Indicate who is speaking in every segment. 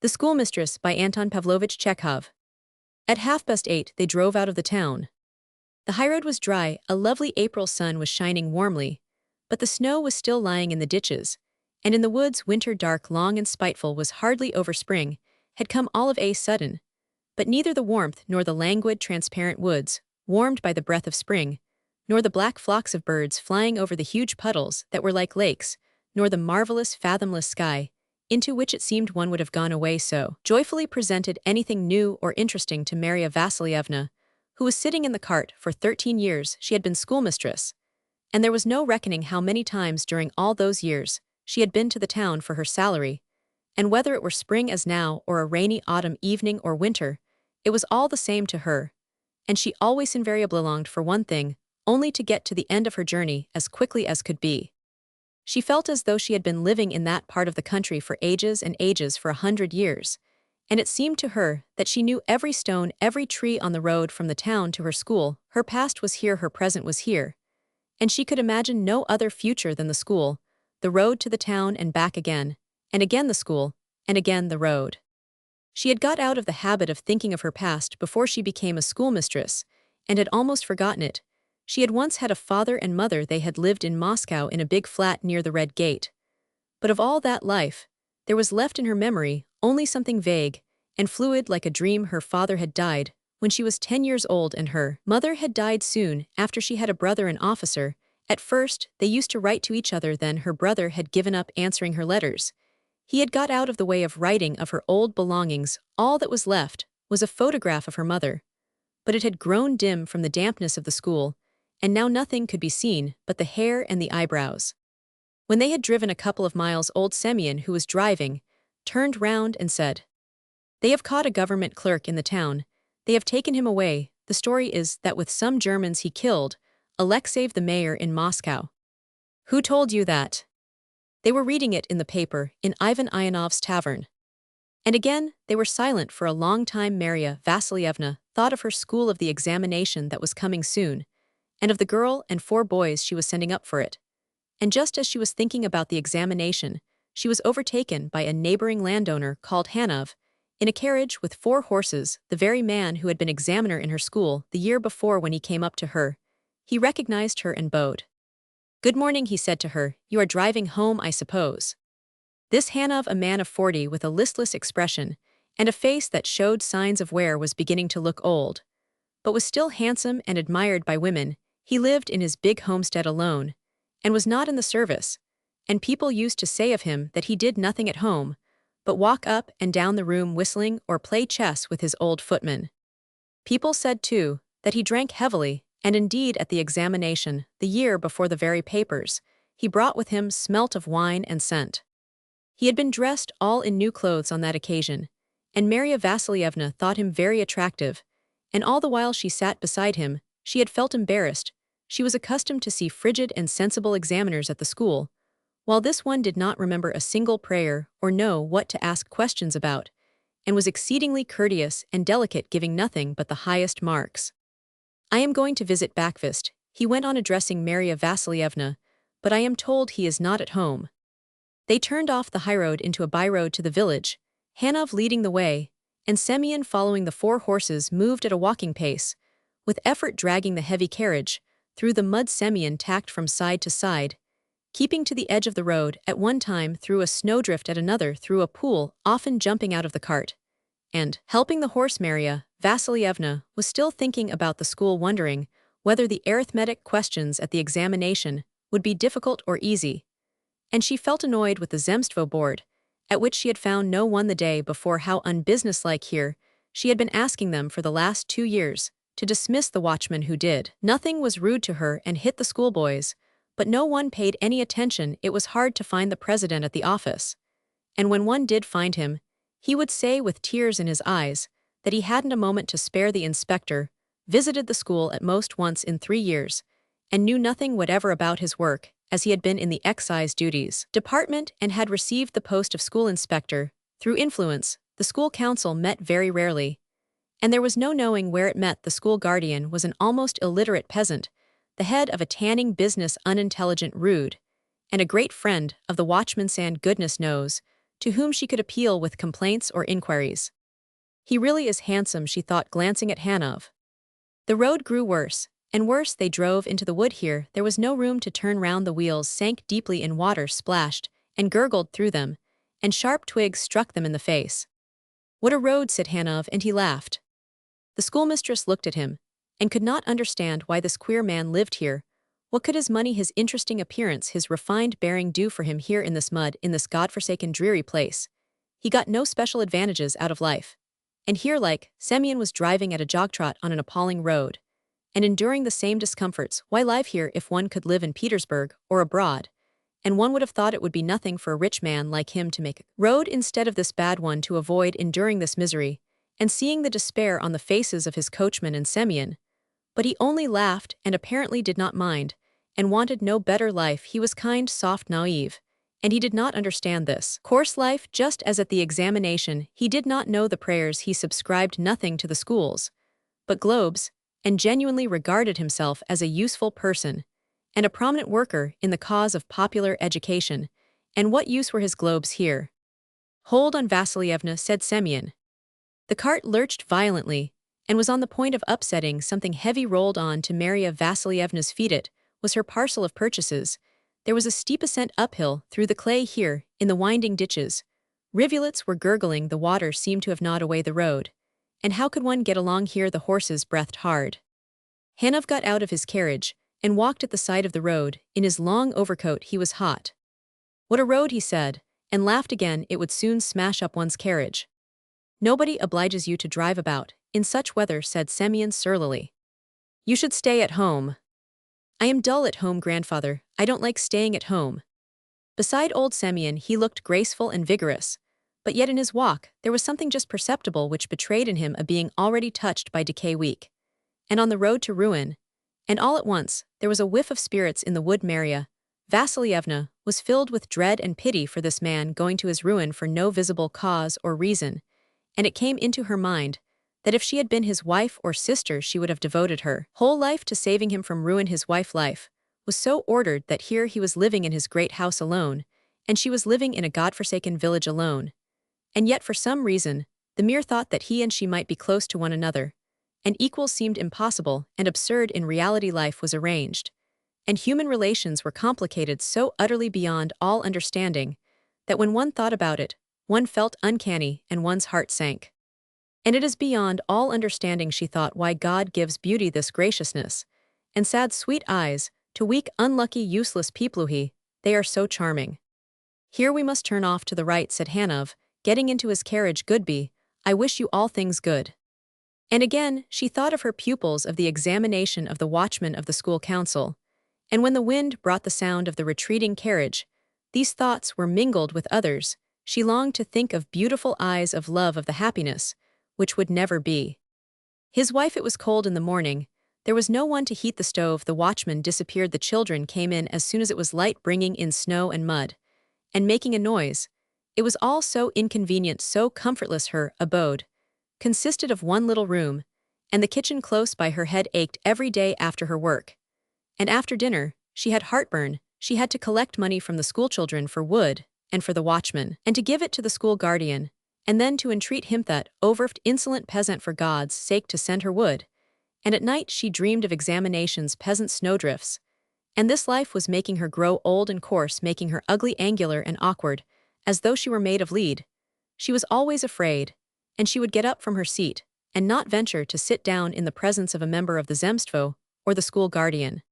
Speaker 1: The Schoolmistress by Anton Pavlovich Chekhov. At 8:30 they drove out of the town. The highroad was dry, a lovely April sun was shining warmly, but the snow was still lying in the ditches, and in the woods winter dark long and spiteful was hardly over spring, had come all of a sudden. But neither the warmth nor the languid transparent woods, warmed by the breath of spring, nor the black flocks of birds flying over the huge puddles that were like lakes, nor the marvelous fathomless sky, into which it seemed one would have gone away so joyfully presented anything new or interesting to Marya Vassilievna, who was sitting in the cart. For 13 years she had been schoolmistress, and there was no reckoning how many times during all those years she had been to the town for her salary, and whether it were spring as now or a rainy autumn evening or winter, it was all the same to her, and she always invariably longed for one thing, only to get to the end of her journey as quickly as could be. She felt as though she had been living in that part of the country for ages and ages, for 100 years, and it seemed to her that she knew every stone, every tree on the road from the town to her school. Her past was here, her present was here, and she could imagine no other future than the school, the road to the town and back again, and again the school, and again the road. She had got out of the habit of thinking of her past before she became a schoolmistress, and had almost forgotten it. She had once had a father and mother. They had lived in Moscow in a big flat near the Red Gate. But of all that life, there was left in her memory only something vague and fluid like a dream. Her father had died when she was 10 years old, and her mother had died soon after. She had a brother, an officer. At first, they used to write to each other. Then her brother had given up answering her letters. He had got out of the way of writing of her old belongings. All that was left was a photograph of her mother. But it had grown dim from the dampness of the school, and now nothing could be seen but the hair and the eyebrows. When they had driven a couple of miles, old Semyon, who was driving, turned round and said, "They have caught a government clerk in the town. They have taken him away. The story is that with some Germans he killed Alexeyev, the mayor in Moscow." "Who told you that?" "They were reading it in the paper, in Ivan Ionov's tavern." And again they were silent for a long time. Marya Vassilievna thought of her school, of the examination that was coming soon, and of the girl and 4 boys she was sending up for it. And just as she was thinking about the examination, she was overtaken by a neighboring landowner called Hanov, in a carriage with 4 horses, the very man who had been examiner in her school the year before. When he came up to her, he recognized her and bowed. "Good morning," he said to her. "You are driving home, I suppose." This Hanov, a man of 40 with a listless expression and a face that showed signs of wear, was beginning to look old, but was still handsome and admired by women. He lived in his big homestead alone, and was not in the service, and people used to say of him that he did nothing at home but walk up and down the room whistling or play chess with his old footman. People said, too, that he drank heavily, and indeed at the examination, the year before, the very papers he brought with him smelt of wine and scent. He had been dressed all in new clothes on that occasion, and Marya Vassilievna thought him very attractive, and all the while she sat beside him, she had felt embarrassed. She was accustomed to see frigid and sensible examiners at the school, while this one did not remember a single prayer or know what to ask questions about, and was exceedingly courteous and delicate, giving nothing but the highest marks. "I am going to visit Bakvist," he went on, addressing Marya Vassilievna, "but I am told he is not at home." They turned off the highroad into a byroad to the village, Hanov leading the way, and Semyon following. The 4 horses moved at a walking pace, with effort dragging the heavy carriage through the mud. Semyon tacked from side to side, keeping to the edge of the road at one time, through a snowdrift at another, through a pool, often jumping out of the cart, and helping the horse. Marya Vassilievna was still thinking about the school, wondering whether the arithmetic questions at the examination would be difficult or easy, and she felt annoyed with the Zemstvo board, at which she had found no one the day before. How unbusinesslike here she had been asking them for the last 2 years to dismiss the watchman who did nothing, was rude to her and hit the schoolboys, but no one paid any attention. It was hard to find the president at the office, and when one did find him, he would say with tears in his eyes that he hadn't a moment to spare. The inspector visited the school at most once in 3 years, and knew nothing whatever about his work, as he had been in the excise duties department and had received the post of school inspector through influence. The school council met very rarely, and there was no knowing where it met. The school guardian was an almost illiterate peasant, the head of a tanning business, unintelligent, rude, and a great friend of the watchman's. And goodness knows, to whom she could appeal with complaints or inquiries. He really is handsome, she thought, glancing at Hanov. The road grew worse, and worse. They drove into the wood here. There was no room to turn round. The wheels sank deeply in water, splashed, and gurgled through them, and sharp twigs struck them in the face. What a road, said Hanov, and he laughed. The schoolmistress looked at him, and could not understand why this queer man lived here. What could his money, his interesting appearance, his refined bearing do for him here in this mud, in this godforsaken dreary place? He got no special advantages out of life. And here, like, Semyon was driving at a jog-trot on an appalling road, and enduring the same discomforts. Why live here if one could live in Petersburg or abroad? And one would have thought it would be nothing for a rich man like him to make a road instead of this bad one, to avoid enduring this misery, and seeing the despair on the faces of his coachman and Semyon. But he only laughed and apparently did not mind, and wanted no better life. He was kind, soft, naive, and he did not understand this coarse life. Just as at the examination he did not know the prayers, he subscribed nothing to the schools but globes, and genuinely regarded himself as a useful person and a prominent worker in the cause of popular education. And what use were his globes here? Hold on, Vassilievna, said Semyon. The cart lurched violently and was on the point of upsetting. Something heavy rolled on to Maria Vassilievna's feet. It was her parcel of purchases. There was a steep ascent uphill through the clay here, in the winding ditches. Rivulets were gurgling, the water seemed to have gnawed away the road. And how could one get along here? The horses breathed hard. Hanov got out of his carriage and walked at the side of the road. In his long overcoat he was hot. What a road, he said, and laughed again. It would soon smash up one's carriage. Nobody obliges you to drive about in such weather, said Semyon surlily. You should stay at home. I am dull at home, grandfather. I don't like staying at home. Beside old Semyon he looked graceful and vigorous, but yet in his walk there was something just perceptible which betrayed in him a being already touched by decay, weak, and on the road to ruin. And all at once there was a whiff of spirits in the wood. Maria Vassilievna was filled with dread and pity for this man going to his ruin for no visible cause or reason, and it came into her mind that if she had been his wife or sister she would have devoted her whole life to saving him from ruin. His wife's life was so ordered that here he was living in his great house alone, and she was living in a godforsaken village alone. And yet for some reason, the mere thought that he and she might be close to one another, and equal, seemed impossible and absurd. In reality life was arranged, and human relations were complicated so utterly beyond all understanding, that when one thought about it, one felt uncanny and one's heart sank. And it is beyond all understanding, she thought, why God gives beauty this graciousness, and sad sweet eyes, to weak, unlucky, useless people. They are so charming. Here we must turn off to the right, said Hanov, getting into his carriage. Goodby, I wish you all things good. And again she thought of her pupils, of the examination, of the watchman, of the school council, and when the wind brought the sound of the retreating carriage, these thoughts were mingled with others. She longed to think of beautiful eyes, of love, of the happiness which would never be. His wife. It was cold in the morning. There was no one to heat the stove. The watchman disappeared. The children came in as soon as it was light, bringing in snow and mud, and making a noise. It was all so inconvenient, so comfortless. Her abode consisted of one little room, and the kitchen close by. Her head ached every day after her work, and after dinner she had heartburn. She had to collect money from the schoolchildren for wood and for the watchman, and to give it to the school guardian, and then to entreat him, that overworked, insolent peasant, for God's sake to send her wood. And at night she dreamed of examinations, peasant snowdrifts, and this life was making her grow old and coarse, making her ugly, angular, and awkward, as though she were made of lead. She was always afraid, and she would get up from her seat and not venture to sit down in the presence of a member of the Zemstvo or the school guardian.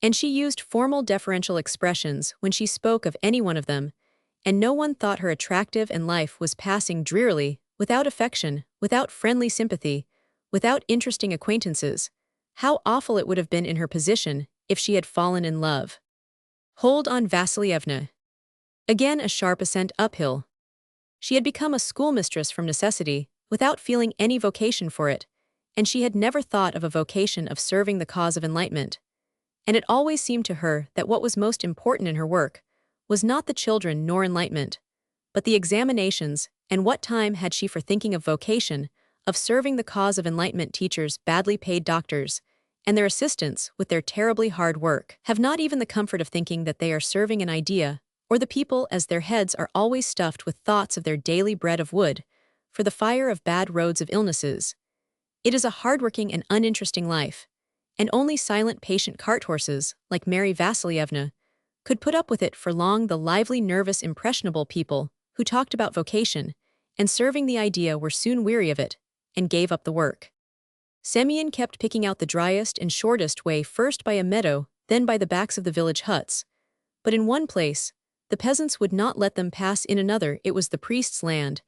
Speaker 1: And she used formal, deferential expressions when she spoke of any one of them, and no one thought her attractive, and life was passing drearily, without affection, without friendly sympathy, without interesting acquaintances. How awful it would have been in her position if she had fallen in love. Hold on, Vassilievna. Again a sharp ascent uphill. She had become a schoolmistress from necessity, without feeling any vocation for it, and she had never thought of a vocation of serving the cause of enlightenment. And it always seemed to her that what was most important in her work was not the children nor enlightenment, but the examinations. And what time had she for thinking of vocation, of serving the cause of enlightenment? Teachers, badly paid doctors, and their assistants, with their terribly hard work, have not even the comfort of thinking that they are serving an idea or the people as their heads are always stuffed with thoughts of their daily bread of wood, for the fire of bad roads of illnesses. It is a hard-working and uninteresting life, and only silent patient cart horses, like Mary Vassilievna, could put up with it for long. The lively, nervous, impressionable people who talked about vocation and serving the idea were soon weary of it and gave up the work. Semyon kept picking out the driest and shortest way, first by a meadow, then by the backs of the village huts. But in one place, the peasants would not let them pass. In another, it was the priest's land,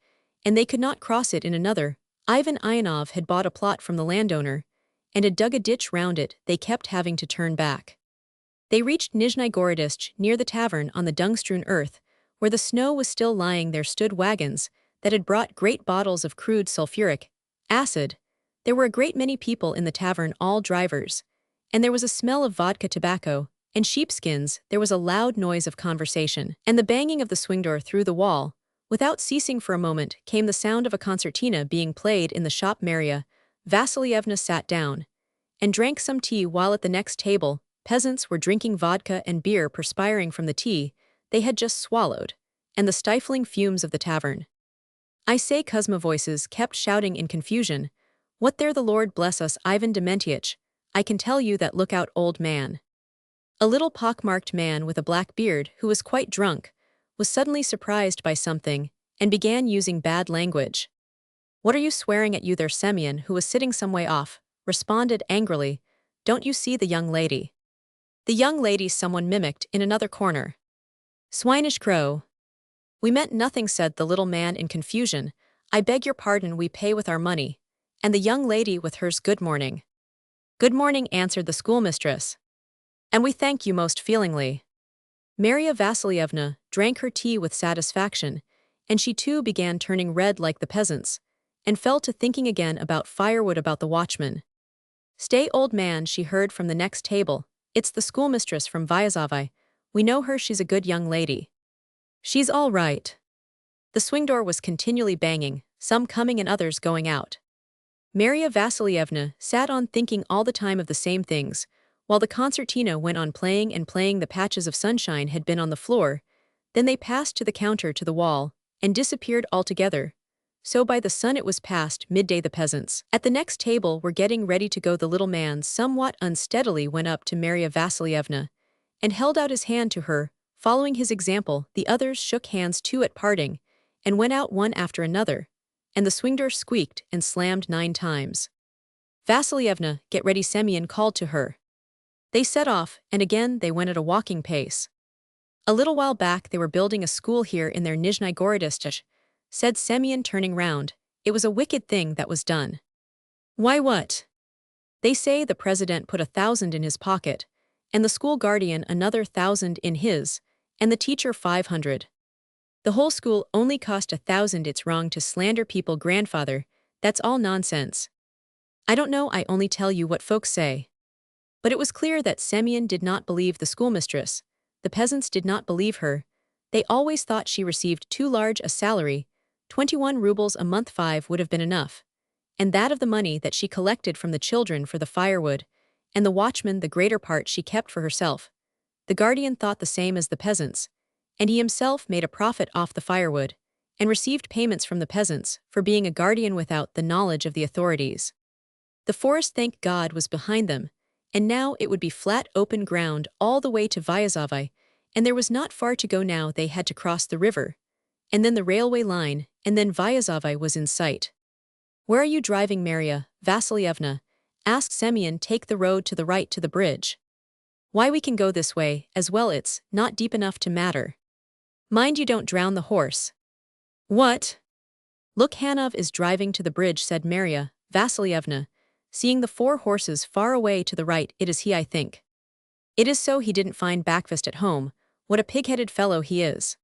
Speaker 1: and they could not cross it. In another, Ivan Ionov had bought a plot from the landowner and had dug a ditch round it. They kept having to turn back. They reached Nizhny Gorodistch, near the tavern on the dung-strewn earth, where the snow was still lying. There stood wagons that had brought great bottles of crude sulfuric acid. There were a great many people in the tavern, all drivers, and there was a smell of vodka, tobacco, and sheepskins. There was a loud noise of conversation, and the banging of the swing door through the wall. Without ceasing for a moment came the sound of a concertina being played in the shop. Maria Vassilievna sat down and drank some tea, while at the next table, peasants were drinking vodka and beer, perspiring from the tea they had just swallowed, and the stifling fumes of the tavern. "I say," Kuzma voices kept shouting in confusion. "What there? The Lord bless us, Ivan Dementievich, I can tell you that. Look out, old man." A little pock-marked man with a black beard, who was quite drunk, was suddenly surprised by something and began using bad language. "What are you swearing at? You there?" Semyon, who was sitting some way off, responded angrily. "Don't you see the young lady?" "The young lady," someone mimicked in another corner. "Swinish crow." "We meant nothing," said the little man in confusion. "I beg your pardon, we pay with our money. And the young lady with hers." "Good morning." "Good morning," answered the schoolmistress. "And we thank you most feelingly." Maria Vassilievna drank her tea with satisfaction, and she too began turning red like the peasants, and fell to thinking again about firewood, about the watchman. "Stay, old man," she heard from the next table. "It's the schoolmistress from Vyazovye. We know her, she's a good young lady." "She's all right." The swing door was continually banging, some coming and others going out. Maria Vassilievna sat on thinking all the time of the same things, while the concertina went on playing and playing. The patches of sunshine had been on the floor, then they passed to the counter, to the wall, and disappeared altogether. So by the sun it was past midday. The peasants at the next table were getting ready to go. The little man somewhat unsteadily went up to Maria Vassilievna and held out his hand to her. Following his example, the others shook hands too at parting and went out one after another, and the swing door squeaked and slammed 9 times. "Vassilievna, get ready," Semyon called to her. They set off, and again they went at a walking pace. "A little while back they were building a school here in their Nizhny Gorodistch," said Semyon, turning round. "It was a wicked thing that was done." "Why, what?" "They say the president put 1,000 in his pocket, and the school guardian another 1,000 in his, and the teacher 500. The whole school only cost 1,000. It's wrong to slander people, grandfather. That's all nonsense." "I don't know, I only tell you what folks say." But it was clear that Semyon did not believe the schoolmistress. The peasants did not believe her. They always thought she received too large a salary. 21 rubles a month. 5 would have been enough. And that of the money that she collected from the children for the firewood, and the watchman the greater part she kept for herself. The guardian thought the same as the peasants, and he himself made a profit off the firewood, and received payments from the peasants for being a guardian without the knowledge of the authorities. The forest, thank God, was behind them, and now it would be flat open ground all the way to Vyazovye, and there was not far to go now. They had to cross the river, and then the railway line, and then Vyazovye was in sight. "Where are you driving, Maria Vassilievna?" asked Semyon. "Take the road to the right to the bridge." "Why, we can go this way as well, it's not deep enough to matter. Mind you don't drown the horse." "What?" "Look, Hanov is driving to the bridge," said Maria Vassilievna, seeing the 4 horses far away to the right. "It is he, I think." "It is so. He didn't find Bakvist at home. What a pig-headed fellow he is.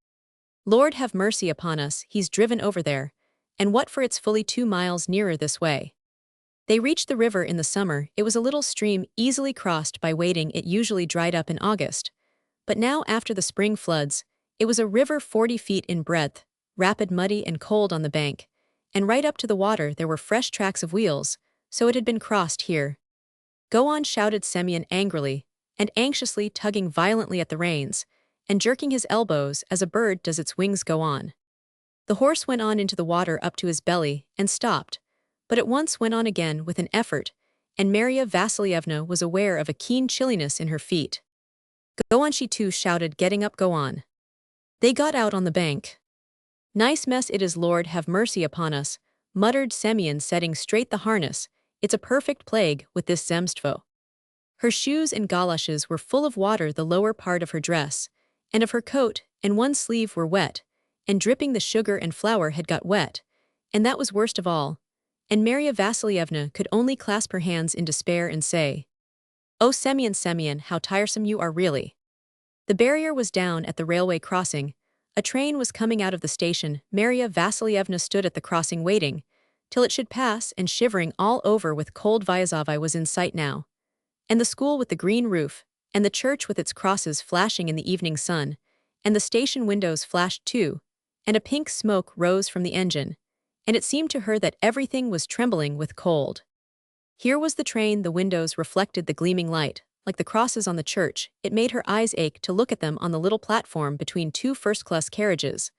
Speaker 1: Lord have mercy upon us, he's driven over there. And what for? It's fully 2 miles nearer this way." They reached the river in the summer. It was a little stream easily crossed by wading. It usually dried up in August. But now, after the spring floods, it was a river 40 feet in breadth, rapid, muddy and cold on the bank, and right up to the water there were fresh tracks of wheels, so it had been crossed here. "Go on," shouted Semyon angrily, and anxiously tugging violently at the reins, and jerking his elbows as a bird does its wings go on. The horse went on into the water up to his belly and stopped, but at once went on again with an effort, and Marya Vasilievna was aware of a keen chilliness in her feet. Go on, she too shouted, getting up. Go on. They got out on the bank. Nice mess it is, Lord have mercy upon us, muttered Semyon, setting straight the harness. It's a perfect plague with this zemstvo. Her shoes and goloshes were full of water, the lower part of her dress, and of her coat, and one sleeve were wet, and dripping the sugar and flour had got wet, and that was worst of all, and Marya Vasilievna could only clasp her hands in despair and say, "Oh, Semyon, Semyon, how tiresome you are really." The barrier was down at the railway crossing. A train was coming out of the station. Marya Vasilievna stood at the crossing waiting till it should pass, and shivering all over with cold. Vyazovye was in sight now, and the school with the green roof, and the church with its crosses flashing in the evening sun, and the station windows flashed too, and a pink smoke rose from the engine, and it seemed to her that everything was trembling with cold. Here was the train, the windows reflected the gleaming light, like the crosses on the church. It made her eyes ache to look at them on the little platform between two first-class carriages.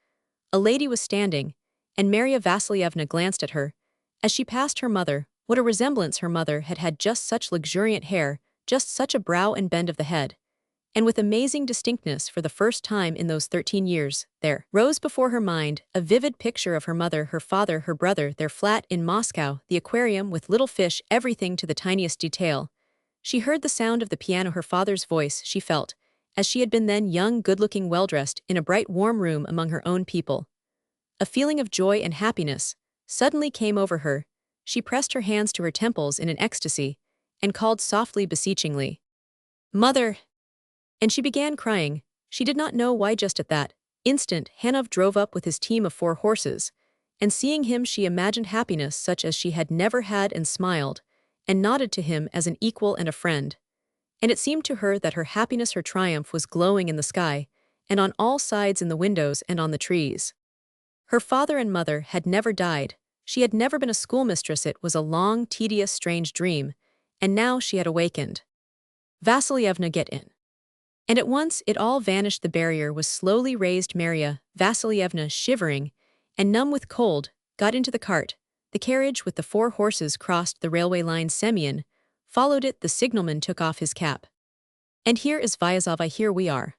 Speaker 1: A lady was standing, and Marya Vasilievna glanced at her. As she passed her mother, what a resemblance her mother had had, just such luxuriant hair, just such a brow and bend of the head. And with amazing distinctness, for the first time in those 13 years, there rose before her mind a vivid picture of her mother, her father, her brother, their flat in Moscow, the aquarium with little fish, everything to the tiniest detail. She heard the sound of the piano, her father's voice. She felt, as she had been then, young, good-looking, well-dressed, in a bright, warm room among her own people. A feeling of joy and happiness suddenly came over her. She pressed her hands to her temples in an ecstasy, and called softly, beseechingly, "Mother!" And she began crying. She did not know why. Just at that instant Hanov drove up with his team of 4 horses, and seeing him she imagined happiness such as she had never had, and smiled, and nodded to him as an equal and a friend. And it seemed to her that her happiness, her triumph, was glowing in the sky, and on all sides, in the windows and on the trees. Her father and mother had never died. She had never been a schoolmistress. It was a long, tedious, strange dream, and now she had awakened. "Vasilievna, get in." And at once it all vanished. The barrier was slowly raised. Marya Vasilievna, shivering and numb with cold, got into the cart. The carriage with the 4 horses crossed the railway line. Semyon followed it. The signalman took off his cap. "And here is Vyazovye. Here we are."